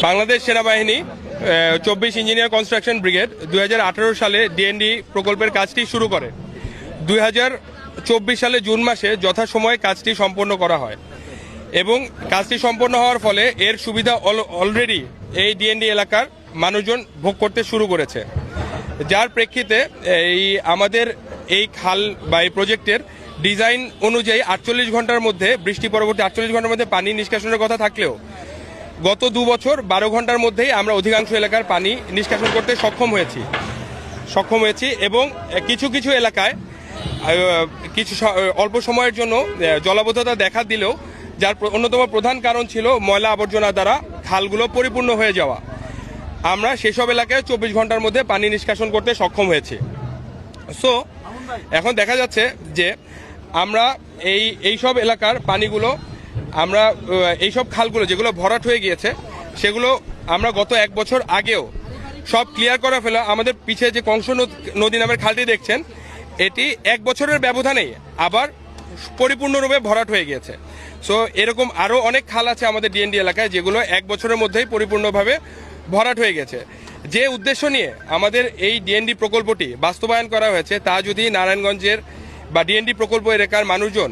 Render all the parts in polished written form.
বাংলাদেশ সেনাবাহিনী 24 engineer construction brigade 2018 সালে DND প্রকল্পের কাজটি শুরু করে। 2024 সালে জুন মাসে যথাসময়ে কাজটি সম্পন্ন করা হয় এবং কাজটি সম্পন্ন হওয়ার ফলে এর সুবিধা অলরেডি এই ডিএনডি এলাকার মানুষজন ভোগ করতে শুরু করেছে, যার প্রেক্ষিতে আমাদের এই খাল বা এই প্রজেক্টের ডিজাইন অনুযায়ী 48 ঘন্টার মধ্যে বৃষ্টি পরবর্তী 48 ঘন্টার মধ্যে পানি নিষ্কাশনের কথা থাকলেও গত 2 বছর 12 ঘন্টার মধ্যেই আমরা অধিকাংশ এলাকার পানি নিষ্কাশন করতে সক্ষম হয়েছি এবং কিছু কিছু এলাকায় কিছু অল্প সময়ের জন্য জলাবদ্ধতা দেখা দিলেও যার অন্যতম প্রধান কারণ ছিল ময়লা আবর্জনা দ্বারা খালগুলো পরিপূর্ণ হয়ে যাওয়া। আমরা সেসব এলাকায় 24 ঘন্টার মধ্যে পানি নিষ্কাশন করতে সক্ষম হয়েছি। সো এখন দেখা যাচ্ছে যে আমরা এইসব এলাকার পানিগুলো আমরা এইসব খালগুলো যেগুলো ভরাট হয়ে গিয়েছে সেগুলো আমরা গত 1 বছর আগেও সব ক্লিয়ার করা ফেলা। আমাদের পিছিয়ে যে কংস নদী নামের খালটি দেখছেন, এটি 1 বছরের ব্যবধানেই আবার পরিপূর্ণরূপে ভরাট হয়ে গিয়েছে। সো এরকম আরও অনেক খাল আছে আমাদের ডিএনডি এলাকায় যেগুলো 1 বছরের মধ্যেই পরিপূর্ণভাবে ভরাট হয়ে গেছে। যে উদ্দেশ্য নিয়ে আমাদের এই ডিএনডি প্রকল্পটি বাস্তবায়ন করা হয়েছে তা যদি নারায়ণগঞ্জের বা ডিএনডি প্রকল্প এলাকার মানুষজন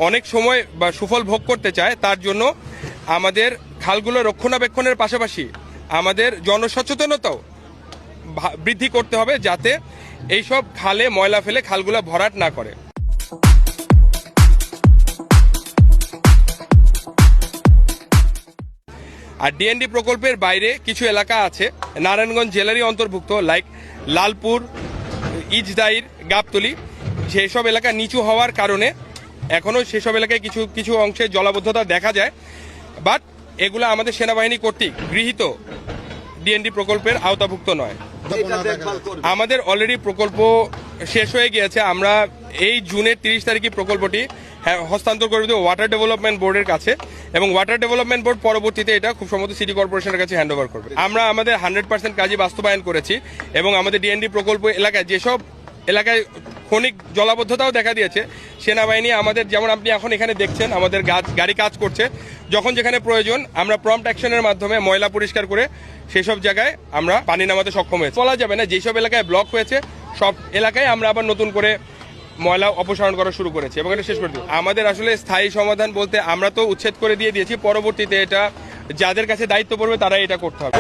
অনেক সময় বা সুফল ভোগ করতে চায়, তার জন্য আমাদের খালগুলো রক্ষণাবেক্ষণের পাশাপাশি আমাদের জনসচেতনতাও বৃদ্ধি করতে হবে, যাতে এইসব খালে ময়লা ফেলে খালগুলো ভরাট না করে। আর ডিএনডি প্রকল্পের বাইরে কিছু এলাকা আছে নারায়ণগঞ্জ জেলারই অন্তর্ভুক্ত, লাইক লালপুর, ইজদাইর, গাবতলী। সেসব এলাকা নিচু হওয়ার কারণে এখনও সেসব এলাকায় কিছু কিছু অংশে জলাবদ্ধতা দেখা যায়, বাট এগুলো আমাদের সেনাবাহিনী কর্তৃক গৃহীত ডিএনডি প্রকল্পের আওতাভুক্ত নয়। আমাদের অলরেডি প্রকল্প শেষ হয়ে গিয়েছে। আমরা এই জুনের 30 তারিখে প্রকল্পটি হস্তান্তর করে দেব ওয়াটার ডেভেলপমেন্ট বোর্ডের কাছে এবং ওয়াটার ডেভেলপমেন্ট বোর্ড পরবর্তীতে এটা খুব সম্ভবত সিটি কর্পোরেশনের কাছে হ্যান্ড ওভার করবে। আমরা আমাদের 100% কাজই বাস্তবায়ন করেছি এবং আমাদের ডিএনডি প্রকল্প এলাকায় যেসব এলাকায় ক্ষণিক জলাবদ্ধতাও দেখা দিয়েছে, সেনাবাহিনী আমাদের, যেমন আপনি এখন এখানে দেখছেন আমাদের গাড়ি কাজ করছে, যখন যেখানে প্রয়োজন আমরা প্রম্পট অ্যাকশনের মাধ্যমে ময়লা পরিষ্কার করে সেসব জায়গায় আমরা পানি নামাতে সক্ষম হয়েছে। বলা যাবে না যেসব এলাকায় ব্লক হয়েছে সব এলাকায় আমরা আবার নতুন করে ময়লা অপসারণ করা শুরু করেছি এবং এটা শেষ করে দিই। আমাদের আসলে স্থায়ী সমাধান বলতে আমরা তো উচ্ছেদ করে দিয়েছি, পরবর্তীতে এটা যাদের কাছে দায়িত্ব পড়বে তারাই এটা করতে হবে।